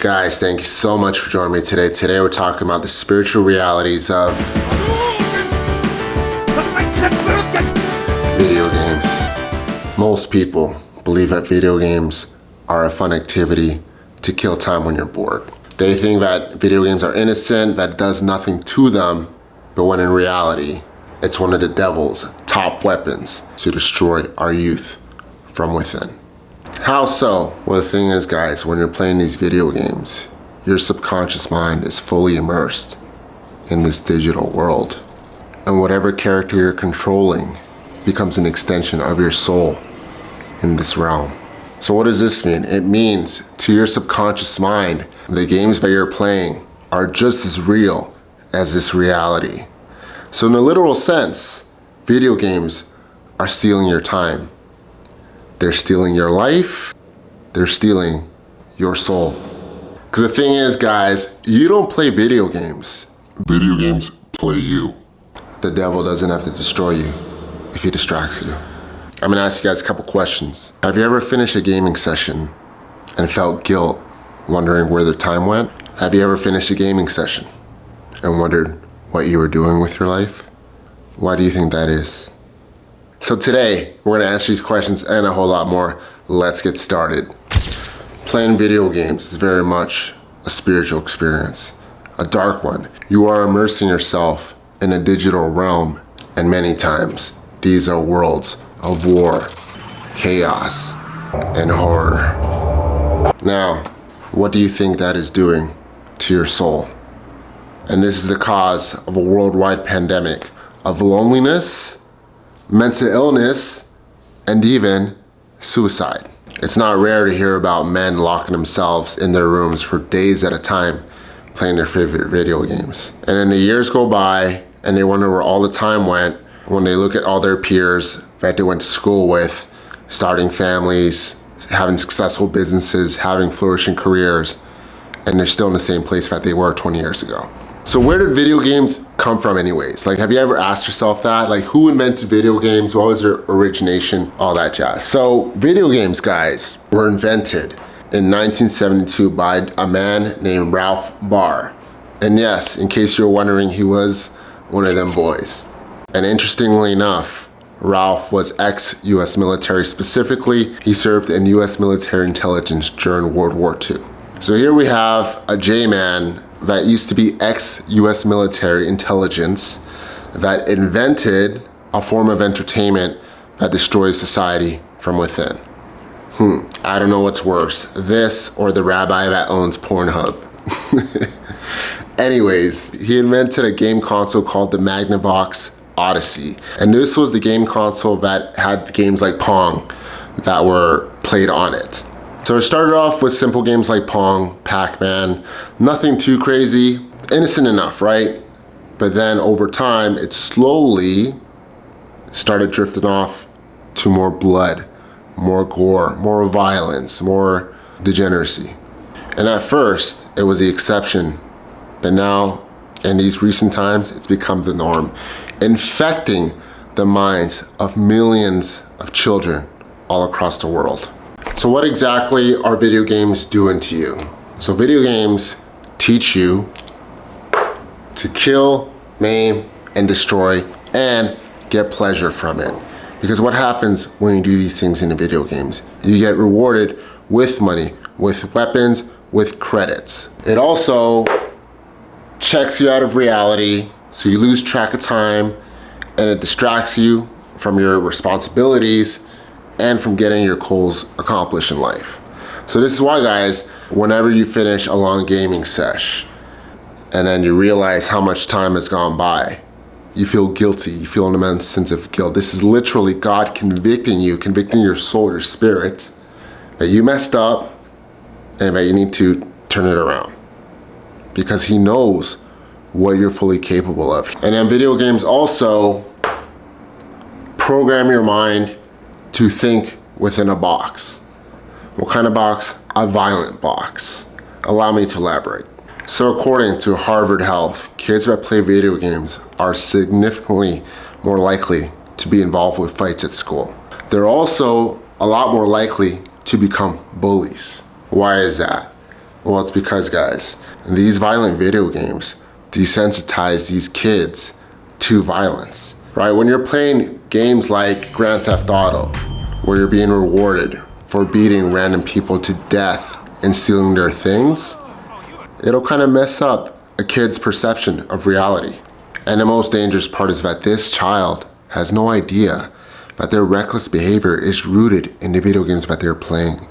Guys, thank you so much for joining me today. Today we're talking about the spiritual realities of video games. Most people believe that video games are a fun activity to kill time when you're bored. They think that video games are innocent, that does nothing to them, but when in reality, it's one of the devil's top weapons to destroy our youth from within. How so? Well, the thing is, guys, when you're playing these video games, your subconscious mind is fully immersed in this digital world. And whatever character you're controlling becomes an extension of your soul in this realm. So what does this mean? It means to your subconscious mind, the games that you're playing are just as real as this reality. So in a literal sense, video games are stealing your time. They're stealing your life. They're stealing your soul. Because the thing is, guys, you don't play video games. Video games play you. The devil doesn't have to destroy you if he distracts you. I'm gonna ask you guys a couple questions. Have you ever finished a gaming session and felt guilt, wondering where the time went? Have you ever finished a gaming session and wondered what you were doing with your life? Why do you think that is? So today, we're gonna answer these questions and a whole lot more. Let's get started. Playing video games is very much a spiritual experience, a dark one. You are immersing yourself in a digital realm, and many times, these are worlds of war, chaos, and horror. Now, what do you think that is doing to your soul? And this is the cause of a worldwide pandemic of loneliness, mental illness, and even suicide. It's not rare to hear about men locking themselves in their rooms for days at a time playing their favorite video games. And then the years go by and they wonder where all the time went when they look at all their peers that they went to school with, starting families, having successful businesses, having flourishing careers, and they're still in the same place that they were 20 years ago. So where did video games come from anyways? Like, have you ever asked yourself that? Like, who invented video games? What was their origination? All that jazz. So video games, guys, were invented in 1972 by a man named Ralph Baer. And yes, in case you're wondering, he was one of them boys. And interestingly enough, Ralph was ex-US military. Specifically, he served in US military intelligence during World War II. So here we have a J-man that used to be ex-US military intelligence that invented a form of entertainment that destroys society from within. I don't know what's worse, this or the rabbi that owns Pornhub. Anyways, he invented a game console called the Magnavox Odyssey. And this was the game console that had games like Pong that were played on it. So it started off with simple games like Pong, Pac-Man, nothing too crazy, innocent enough, right? But then over time, it slowly started drifting off to more blood, more gore, more violence, more degeneracy. And at first, it was the exception, but now, in these recent times, it's become the norm, infecting the minds of millions of children all across the world. So what exactly are video games doing to you? So video games teach you to kill, maim, and destroy, and get pleasure from it. Because what happens when you do these things in the video games? You get rewarded with money, with weapons, with credits. It also checks you out of reality, so you lose track of time, and it distracts you from your responsibilities and from getting your goals accomplished in life. So this is why, guys, whenever you finish a long gaming sesh and then you realize how much time has gone by, you feel guilty, you feel an immense sense of guilt. This is literally God convicting you, convicting your soul, your spirit, that you messed up and that you need to turn it around. Because he knows what you're fully capable of. And then video games also program your mind to think within a box. What kind of box? A violent box. Allow me to elaborate. So according to Harvard Health, kids that play video games are significantly more likely to be involved with fights at school. They're also a lot more likely to become bullies. Why is that? Well, it's because, guys, these violent video games desensitize these kids to violence, right? When you're playing games like Grand Theft Auto, where you're being rewarded for beating random people to death and stealing their things, it'll kind of mess up a kid's perception of reality. And the most dangerous part is that this child has no idea that their reckless behavior is rooted in the video games that they're playing.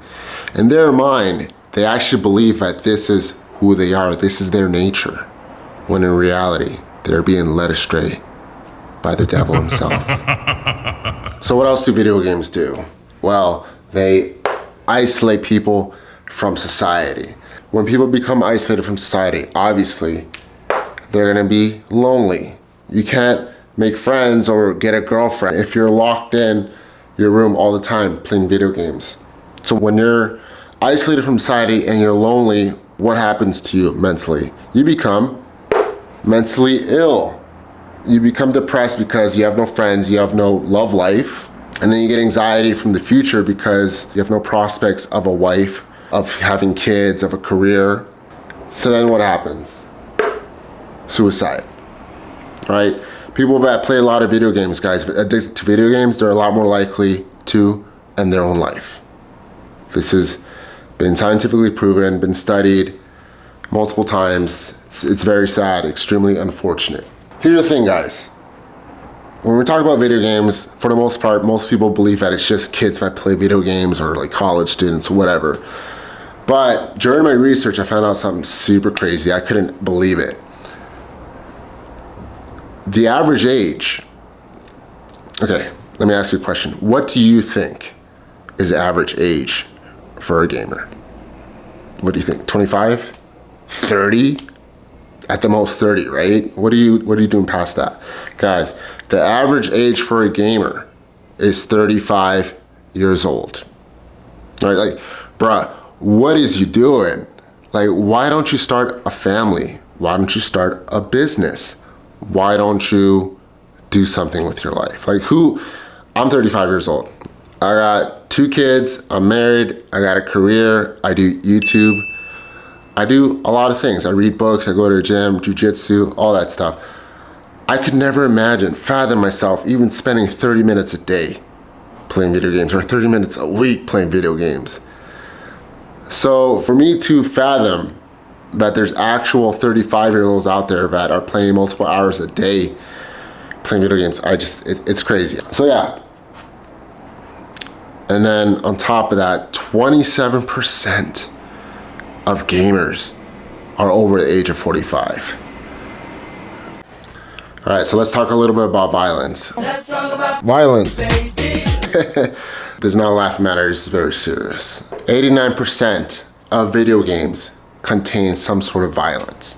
In their mind, they actually believe that this is who they are, this is their nature, when in reality, they're being led astray by the devil himself. So what else do video games do? Well, they isolate people from society. When people become isolated from society, obviously, they're gonna be lonely. You can't make friends or get a girlfriend if you're locked in your room all the time playing video games. So when you're isolated from society and you're lonely, what happens to you mentally? You become mentally ill. You become depressed because you have no friends, you have no love life, and then you get anxiety from the future because you have no prospects of a wife, of having kids, of a career. So then what happens? Suicide, right? People that play a lot of video games, guys, addicted to video games, they're a lot more likely to end their own life. This has been scientifically proven, been studied multiple times. It's very sad, extremely unfortunate. Here's the thing, guys. When we talk about video games, for the most part, most people believe that it's just kids that play video games or like college students or whatever. But during my research, I found out something super crazy. I couldn't believe it. The average age, okay, let me ask you a question. What do you think is the average age for a gamer? What do you think, 25, 30? At the most 30, right? What are you doing past that? Guys, the average age for a gamer is 35 years old. Right, like, bruh, what is you doing? Like, why don't you start a family? Why don't you start a business? Why don't you do something with your life? Like I'm 35 years old. I got 2 kids, I'm married, I got a career, I do YouTube. I do a lot of things. I read books, I go to the gym, jujitsu, all that stuff. I could never fathom myself even spending 30 minutes a day playing video games or 30 minutes a week playing video games. So for me to fathom that there's actual 35-year-olds out there that are playing multiple hours a day playing video games, it's crazy. So yeah. And then on top of that, 27% of gamers are over the age of 45. All right, so let's talk a little bit about violence. Let's talk about violence. Does not laugh matter, it's very serious. 89% of video games contain some sort of violence.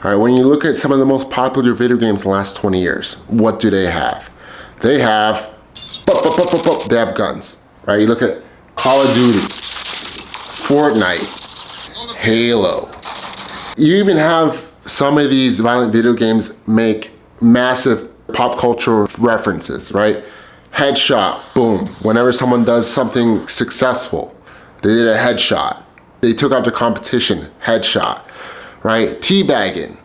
All right, when you look at some of the most popular video games in the last 20 years, what do they have? They have guns, right? You look at Call of Duty, Fortnite, Halo. You even have some of these violent video games make massive pop culture references, right? Headshot, boom. Whenever someone does something successful, they did a headshot. They took out the competition, headshot, right? Teabagging,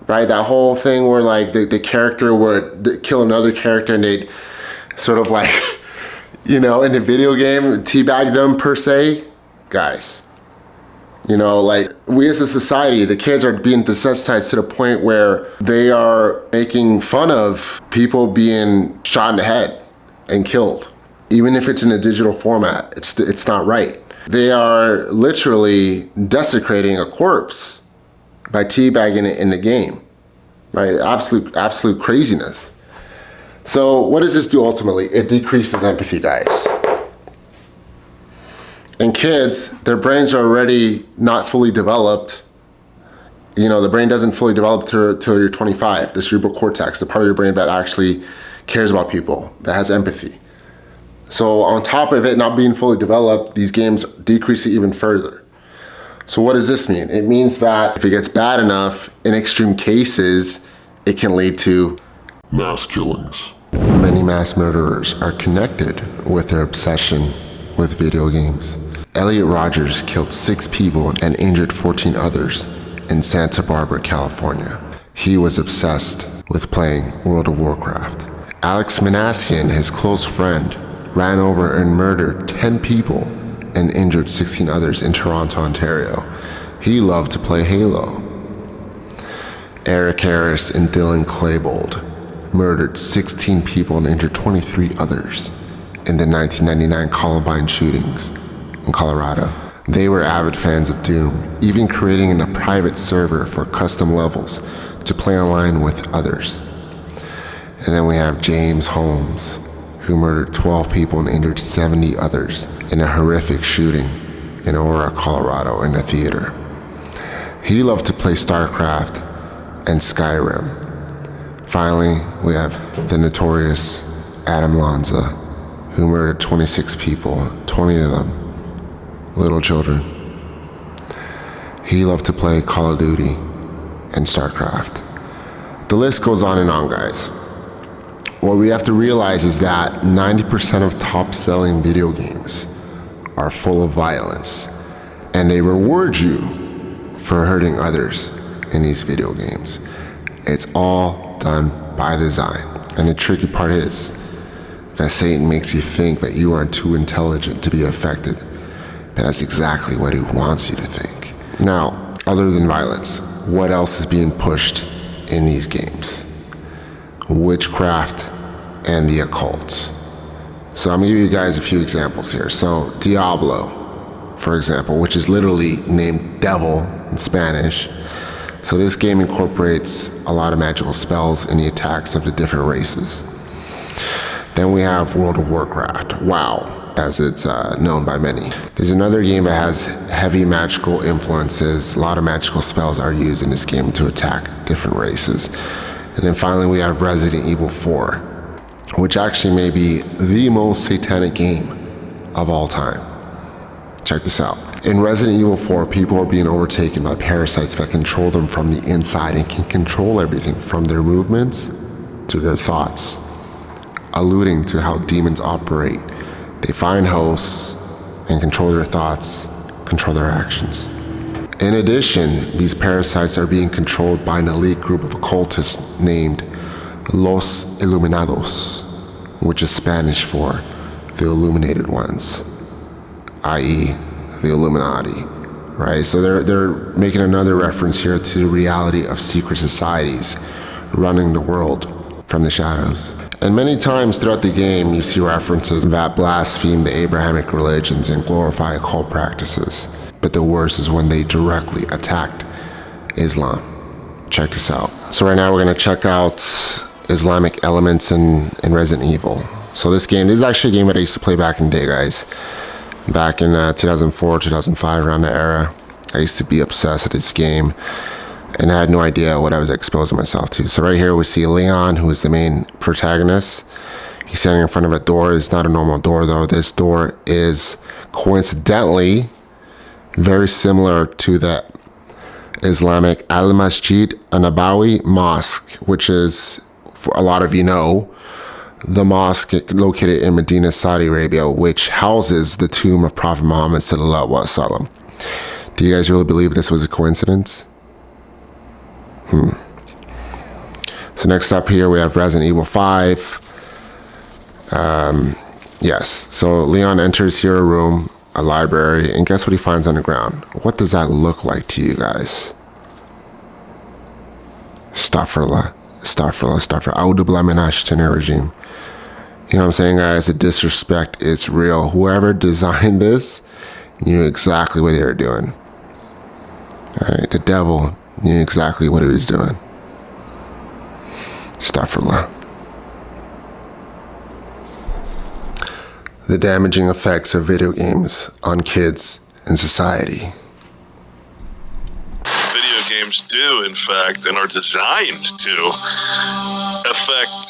right? That whole thing where like the character would kill another character and they'd sort of like, you know, in the video game, teabag them per se. Guys, you know, like we as a society, the kids are being desensitized to the point where they are making fun of people being shot in the head and killed. Even if it's in a digital format, it's not right. They are literally desecrating a corpse by teabagging it in the game, right? Absolute craziness. So what does this do ultimately? It decreases empathy, guys. And kids, their brains are already not fully developed. You know, the brain doesn't fully develop till you're 25, the cerebral cortex, the part of your brain that actually cares about people, that has empathy. So on top of it not being fully developed, these games decrease it even further. So what does this mean? It means that if it gets bad enough, in extreme cases, it can lead to mass killings. Many mass murderers are connected with their obsession with video games. Elliot Rogers killed 6 people and injured 14 others in Santa Barbara, California. He was obsessed with playing World of Warcraft. Alex Manassian, his close friend, ran over and murdered 10 people and injured 16 others in Toronto, Ontario. He loved to play Halo. Eric Harris and Dylan Klebold murdered 16 people and injured 23 others in the 1999 Columbine shootings in Colorado. They were avid fans of Doom, even creating a private server for custom levels to play online with others. And then we have James Holmes, who murdered 12 people and injured 70 others in a horrific shooting in Aurora, Colorado in a theater. He loved to play StarCraft and Skyrim. Finally, we have the notorious Adam Lanza, who murdered 26 people, 20 of them little children. He loved to play Call of Duty and StarCraft. The list goes on and on, guys. What we have to realize is that 90% of top-selling video games are full of violence, and they reward you for hurting others in these video games. It's all done by design. And the tricky part is that Satan makes you think that you are too intelligent to be affected. But that's exactly what he wants you to think. Now, other than violence, what else is being pushed in these games? Witchcraft and the occult. So I'm gonna give you guys a few examples here. So Diablo, for example, which is literally named devil in Spanish. So this game incorporates a lot of magical spells and the attacks of the different races. Then we have World of Warcraft, WoW, as it's known by many. There's another game that has heavy magical influences. A lot of magical spells are used in this game to attack different races. And then finally we have Resident Evil 4, which actually may be the most satanic game of all time. Check this out. In Resident Evil 4, people are being overtaken by parasites that control them from the inside and can control everything from their movements to their thoughts, alluding to how demons operate. They find hosts and control their thoughts, control their actions. In addition, these parasites are being controlled by an elite group of occultists named Los Iluminados, which is Spanish for the Illuminated Ones, i.e. the Illuminati, right? So they're making another reference here to the reality of secret societies running the world from the shadows. And many times throughout the game, you see references that blaspheme the Abrahamic religions and glorify occult practices. But the worst is when they directly attacked Islam. Check this out. So right now we're gonna check out Islamic elements in Resident Evil. So this is actually a game that I used to play back in the day, guys. Back in 2004, 2005, around that era. I used to be obsessed with this game, and I had no idea what I was exposing myself to. So right here we see Leon, who is the main protagonist. He's standing in front of a door. It's not a normal door though. This door is coincidentally very similar to the Islamic Al-Masjid An-Nabawi Mosque, which is, for a lot of you know, the mosque located in Medina, Saudi Arabia, which houses the tomb of Prophet Muhammad sallallahu alaihi wasallam. Do you guys really believe this was a coincidence? So next up here we have Resident Evil 5. Yes, so Leon enters here a room, a library, and guess what he finds on the ground? What does that look like to you guys? Astaghfirullah, aoudubillah min ash-shaitanir rajim. You know what I'm saying, guys? The disrespect is real. Whoever designed this knew exactly what they were doing. Alright, the devil knew exactly what he was doing. Astaghfirullah. The damaging effects of video games on kids and society. Video games do, in fact, and are designed to affect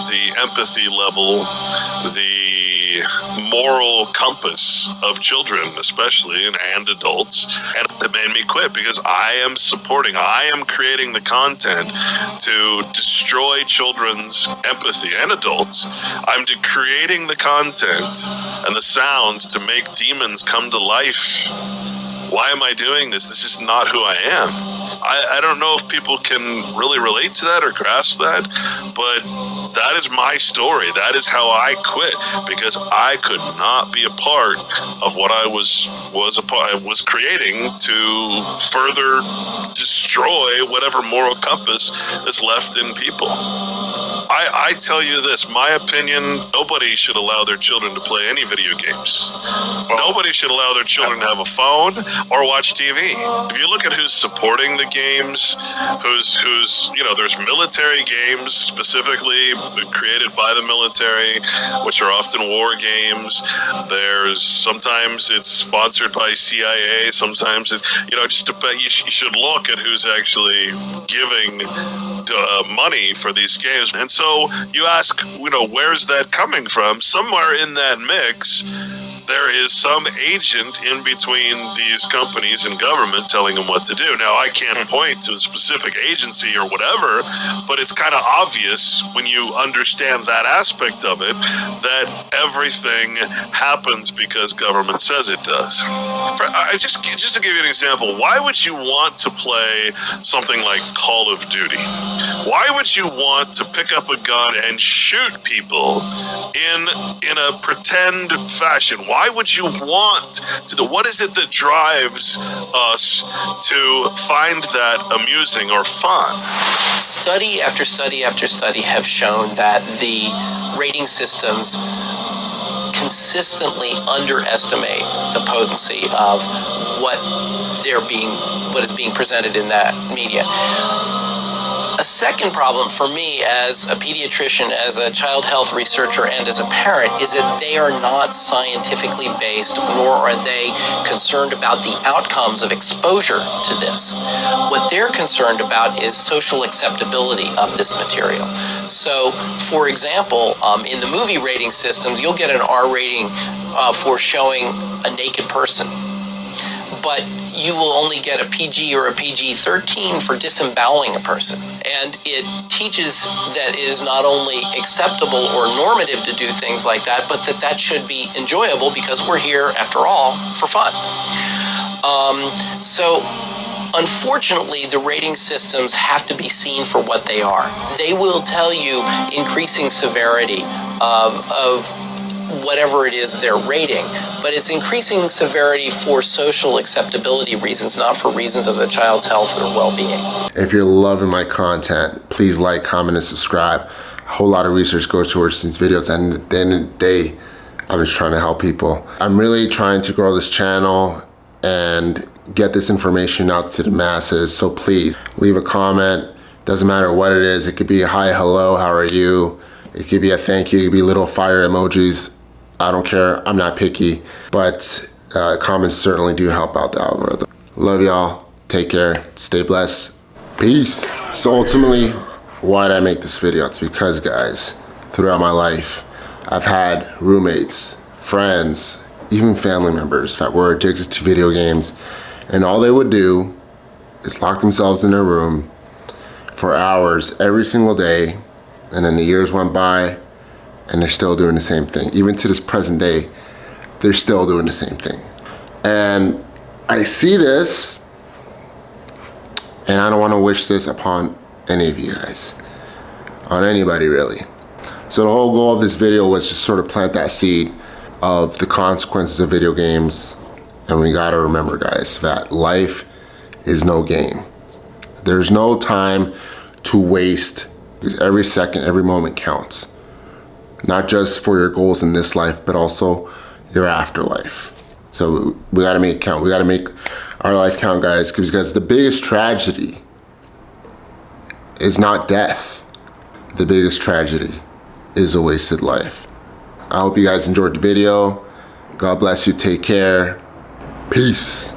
the empathy level, the moral compass of children, especially, and adults. And it made me quit because I am creating the content to destroy children's empathy and adults. I'm creating the content and the sounds to make demons come to life. Why am I doing this? This is not who I am. I don't know if people can really relate to that or grasp that, but that is my story. That is how I quit, because I could not be a part of what I was creating to further destroy whatever moral compass is left in people. I tell you this, my opinion, nobody should allow their children to play any video games. Nobody should allow their children to have a phone or watch TV. If you look at who's supporting the games, who's there's military games specifically created by the military, which are often war games. Sometimes it's sponsored by CIA, sometimes it's, you should look at who's actually giving money for these games. And so you ask, where's that coming from? Somewhere in that mix, there is some agent in between these companies and government telling them what to do. Now, I can't point to a specific agency or whatever, but it's kind of obvious when you understand that aspect of it, that everything happens because government says it does. Just to give you an example, why would you want to play something like Call of Duty? Why would you want to pick up a gun and shoot people in a pretend fashion? Why would you want to do? What is it that drives us to find that amusing or fun? Study after study after study have shown that the rating systems consistently underestimate the potency of what is being presented in that media. A second problem for me as a pediatrician, as a child health researcher, and as a parent is that they are not scientifically based, nor are they concerned about the outcomes of exposure to this. What they're concerned about is social acceptability of this material. So, for example, in the movie rating systems, you'll get an R rating for showing a naked person, but you will only get a PG or a PG-13 for disemboweling a person. And it teaches that it is not only acceptable or normative to do things like that, but that should be enjoyable because we're here, after all, for fun. So, unfortunately, the rating systems have to be seen for what they are. They will tell you increasing severity of whatever it is they're rating, but it's increasing severity for social acceptability reasons, not for reasons of the child's health or well-being. If you're loving my content, please like, comment, and subscribe. A whole lot of research goes towards these videos, and at the end of the day, I'm just trying to help people. I'm really trying to grow this channel and get this information out to the masses, so please leave a comment. Doesn't matter what it is. It could be a hi, hello, how are you? It could be a thank you. It could be little fire emojis. I don't care, I'm not picky, but comments certainly do help out the algorithm. Love y'all, take care, stay blessed, peace. So ultimately, why did I make this video? It's because, guys, throughout my life, I've had roommates, friends, even family members that were addicted to video games, and all they would do is lock themselves in their room for hours every single day, and then the years went by, and they're still doing the same thing. Even to this present day, they're still doing the same thing. And I see this, and I don't want to wish this upon any of you guys, on anybody really. So the whole goal of this video was just sort of plant that seed of the consequences of video games. And we gotta remember, guys, that life is no game. There's no time to waste, because every second, every moment counts. Not just for your goals in this life, but also your afterlife. So we gotta make it count. We gotta make our life count, guys, because the biggest tragedy is not death. The biggest tragedy is a wasted life. I hope you guys enjoyed the video. God bless you, take care. Peace.